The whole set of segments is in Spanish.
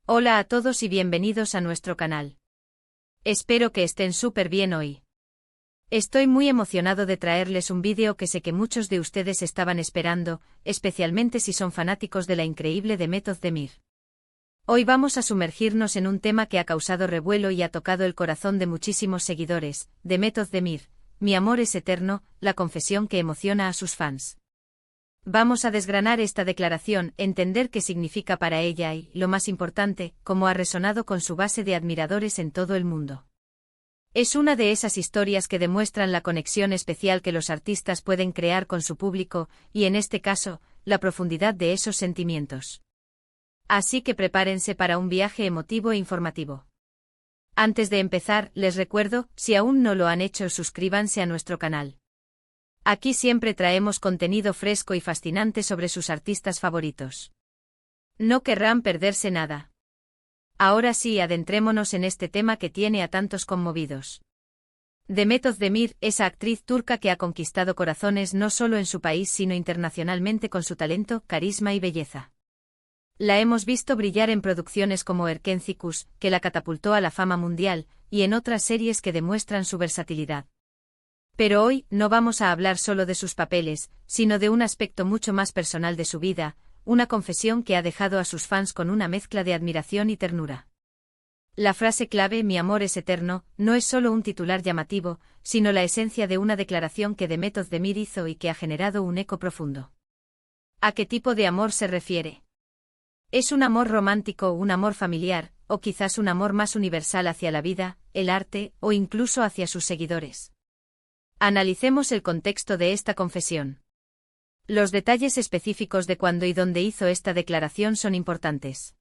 Hola a todos y bienvenidos a nuestro canal. Espero que estén súper bien hoy. Estoy muy emocionado de traerles un vídeo que sé que muchos de ustedes estaban esperando, especialmente si son fanáticos de la increíble Demet Özdemir. Hoy vamos a sumergirnos en un tema que ha causado revuelo y ha tocado el corazón de muchísimos seguidores, Demet Özdemir, mi amor es eterno, la confesión que emociona a sus fans. Vamos a desgranar esta declaración, entender qué significa para ella y, lo más importante, cómo ha resonado con su base de admiradores en todo el mundo. Es una de esas historias que demuestran la conexión especial que los artistas pueden crear con su público, y en este caso, la profundidad de esos sentimientos. Así que prepárense para un viaje emotivo e informativo. Antes de empezar, les recuerdo, si aún no lo han hecho, suscríbanse a nuestro canal. Aquí siempre traemos contenido fresco y fascinante sobre sus artistas favoritos. No querrán perderse nada. Ahora sí, adentrémonos en este tema que tiene a tantos conmovidos. Demet Özdemir, esa actriz turca que ha conquistado corazones no solo en su país sino internacionalmente con su talento, carisma y belleza. La hemos visto brillar en producciones como Erkencikus, que la catapultó a la fama mundial, y en otras series que demuestran su versatilidad. Pero hoy no vamos a hablar solo de sus papeles, sino de un aspecto mucho más personal de su vida, una confesión que ha dejado a sus fans con una mezcla de admiración y ternura. La frase clave "mi amor es eterno" no es solo un titular llamativo, sino la esencia de una declaración que Demet Özdemir hizo y que ha generado un eco profundo. ¿A qué tipo de amor se refiere? ¿Es un amor romántico, un amor familiar, o quizás un amor más universal hacia la vida, el arte, o incluso hacia sus seguidores? Analicemos el contexto de esta confesión. Los detalles específicos de cuándo y dónde hizo esta declaración son importantes.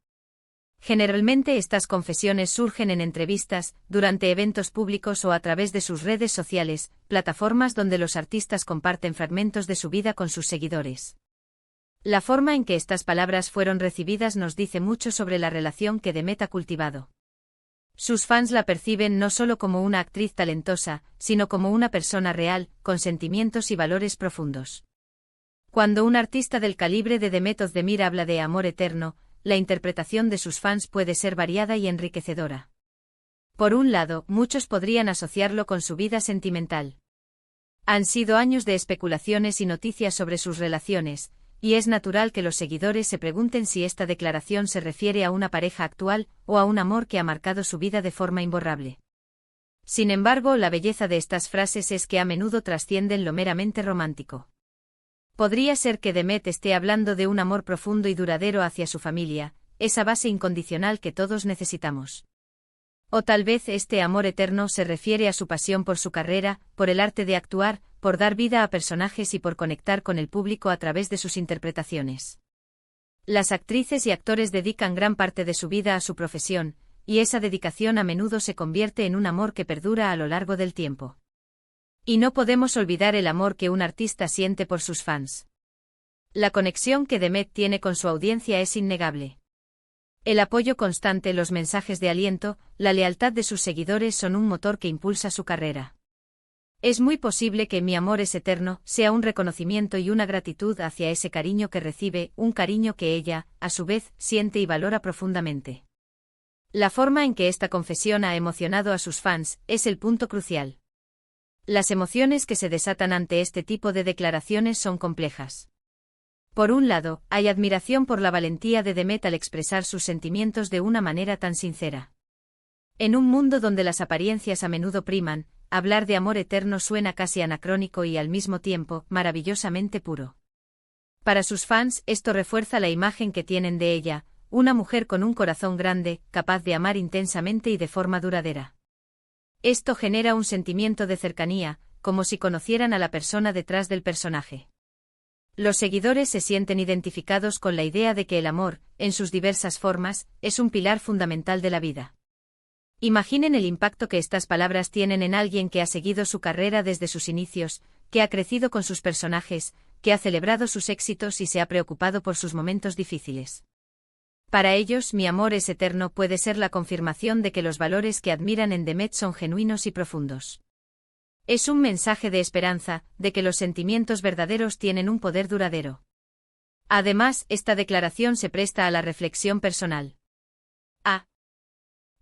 Generalmente estas confesiones surgen en entrevistas, durante eventos públicos o a través de sus redes sociales, plataformas donde los artistas comparten fragmentos de su vida con sus seguidores. La forma en que estas palabras fueron recibidas nos dice mucho sobre la relación que Demet ha cultivado. Sus fans la perciben no solo como una actriz talentosa, sino como una persona real, con sentimientos y valores profundos. Cuando un artista del calibre de Demet Özdemir habla de amor eterno, la interpretación de sus fans puede ser variada y enriquecedora. Por un lado, muchos podrían asociarlo con su vida sentimental. Han sido años de especulaciones y noticias sobre sus relaciones, y es natural que los seguidores se pregunten si esta declaración se refiere a una pareja actual o a un amor que ha marcado su vida de forma imborrable. Sin embargo, la belleza de estas frases es que a menudo trascienden lo meramente romántico. Podría ser que Demet esté hablando de un amor profundo y duradero hacia su familia, esa base incondicional que todos necesitamos. O tal vez este amor eterno se refiere a su pasión por su carrera, por el arte de actuar, por dar vida a personajes y por conectar con el público a través de sus interpretaciones. Las actrices y actores dedican gran parte de su vida a su profesión, y esa dedicación a menudo se convierte en un amor que perdura a lo largo del tiempo. Y no podemos olvidar el amor que un artista siente por sus fans. La conexión que Demet tiene con su audiencia es innegable. El apoyo constante, los mensajes de aliento, la lealtad de sus seguidores son un motor que impulsa su carrera. Es muy posible que Mi amor es eterno sea un reconocimiento y una gratitud hacia ese cariño que recibe, un cariño que ella, a su vez, siente y valora profundamente. La forma en que esta confesión ha emocionado a sus fans es el punto crucial. Las emociones que se desatan ante este tipo de declaraciones son complejas. Por un lado, hay admiración por la valentía de Demet al expresar sus sentimientos de una manera tan sincera. En un mundo donde las apariencias a menudo priman, hablar de amor eterno suena casi anacrónico y al mismo tiempo, maravillosamente puro. Para sus fans, esto refuerza la imagen que tienen de ella, una mujer con un corazón grande, capaz de amar intensamente y de forma duradera. Esto genera un sentimiento de cercanía, como si conocieran a la persona detrás del personaje. Los seguidores se sienten identificados con la idea de que el amor, en sus diversas formas, es un pilar fundamental de la vida. Imaginen el impacto que estas palabras tienen en alguien que ha seguido su carrera desde sus inicios, que ha crecido con sus personajes, que ha celebrado sus éxitos y se ha preocupado por sus momentos difíciles. Para ellos, Mi amor es eterno puede ser la confirmación de que los valores que admiran en Demet son genuinos y profundos. Es un mensaje de esperanza, de que los sentimientos verdaderos tienen un poder duradero. Además, esta declaración se presta a la reflexión personal.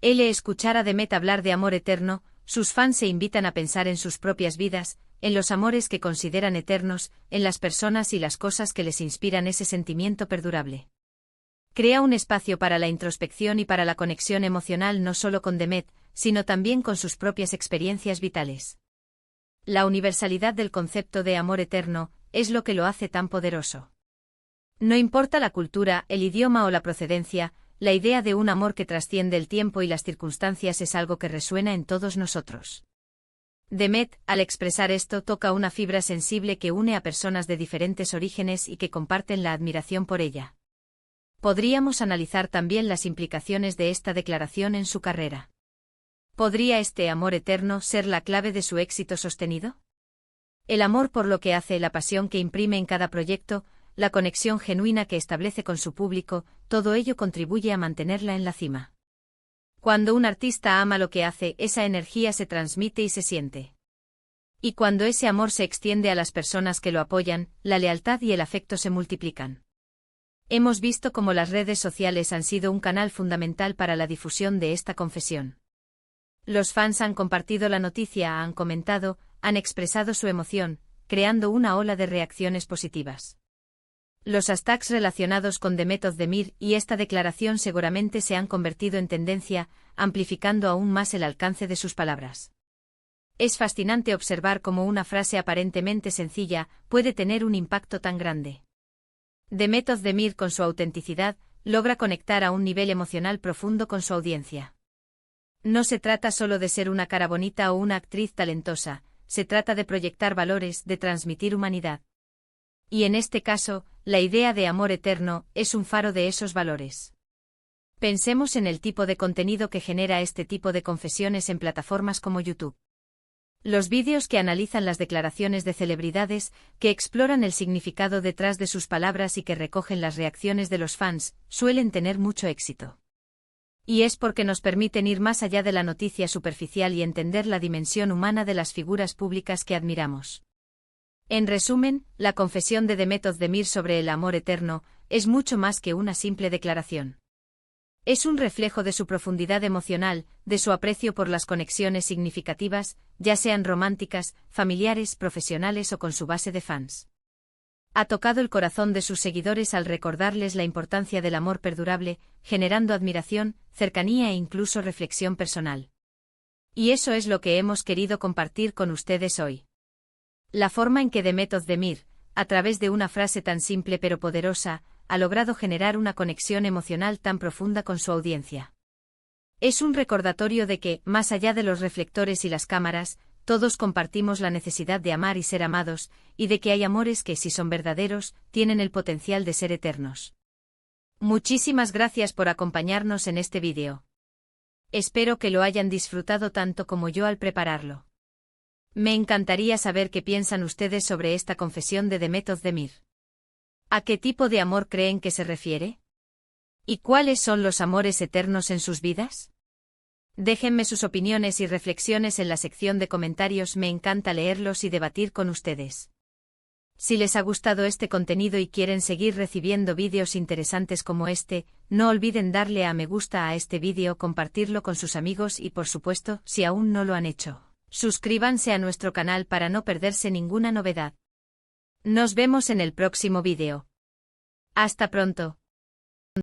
Escuchar a Demet hablar de amor eterno, sus fans se invitan a pensar en sus propias vidas, en los amores que consideran eternos, en las personas y las cosas que les inspiran ese sentimiento perdurable. Crea un espacio para la introspección y para la conexión emocional no solo con Demet, sino también con sus propias experiencias vitales. La universalidad del concepto de amor eterno es lo que lo hace tan poderoso. No importa la cultura, el idioma o la procedencia, la idea de un amor que trasciende el tiempo y las circunstancias es algo que resuena en todos nosotros. Demet, al expresar esto, toca una fibra sensible que une a personas de diferentes orígenes y que comparten la admiración por ella. Podríamos analizar también las implicaciones de esta declaración en su carrera. ¿Podría este amor eterno ser la clave de su éxito sostenido? El amor por lo que hace, la pasión que imprime en cada proyecto, la conexión genuina que establece con su público, todo ello contribuye a mantenerla en la cima. Cuando un artista ama lo que hace, esa energía se transmite y se siente. Y cuando ese amor se extiende a las personas que lo apoyan, la lealtad y el afecto se multiplican. Hemos visto cómo las redes sociales han sido un canal fundamental para la difusión de esta confesión. Los fans han compartido la noticia, han comentado, han expresado su emoción, creando una ola de reacciones positivas. Los hashtags relacionados con Demet Özdemir y esta declaración seguramente se han convertido en tendencia, amplificando aún más el alcance de sus palabras. Es fascinante observar cómo una frase aparentemente sencilla puede tener un impacto tan grande. Demet Özdemir, con su autenticidad, logra conectar a un nivel emocional profundo con su audiencia. No se trata solo de ser una cara bonita o una actriz talentosa, se trata de proyectar valores, de transmitir humanidad. Y en este caso, la idea de amor eterno es un faro de esos valores. Pensemos en el tipo de contenido que genera este tipo de confesiones en plataformas como YouTube. Los vídeos que analizan las declaraciones de celebridades, que exploran el significado detrás de sus palabras y que recogen las reacciones de los fans, suelen tener mucho éxito. Y es porque nos permiten ir más allá de la noticia superficial y entender la dimensión humana de las figuras públicas que admiramos. En resumen, la confesión de Demet Özdemir sobre el amor eterno es mucho más que una simple declaración. Es un reflejo de su profundidad emocional, de su aprecio por las conexiones significativas, ya sean románticas, familiares, profesionales o con su base de fans. Ha tocado el corazón de sus seguidores al recordarles la importancia del amor perdurable, generando admiración, cercanía e incluso reflexión personal. Y eso es lo que hemos querido compartir con ustedes hoy. La forma en que Demet Özdemir, a través de una frase tan simple pero poderosa, ha logrado generar una conexión emocional tan profunda con su audiencia. Es un recordatorio de que, más allá de los reflectores y las cámaras, todos compartimos la necesidad de amar y ser amados, y de que hay amores que, si son verdaderos, tienen el potencial de ser eternos. Muchísimas gracias por acompañarnos en este vídeo. Espero que lo hayan disfrutado tanto como yo al prepararlo. Me encantaría saber qué piensan ustedes sobre esta confesión de Demet Özdemir. ¿A qué tipo de amor creen que se refiere? ¿Y cuáles son los amores eternos en sus vidas? Déjenme sus opiniones y reflexiones en la sección de comentarios, me encanta leerlos y debatir con ustedes. Si les ha gustado este contenido y quieren seguir recibiendo vídeos interesantes como este, no olviden darle a me gusta a este vídeo, compartirlo con sus amigos y por supuesto, si aún no lo han hecho, suscríbanse a nuestro canal para no perderse ninguna novedad. Nos vemos en el próximo vídeo. Hasta pronto.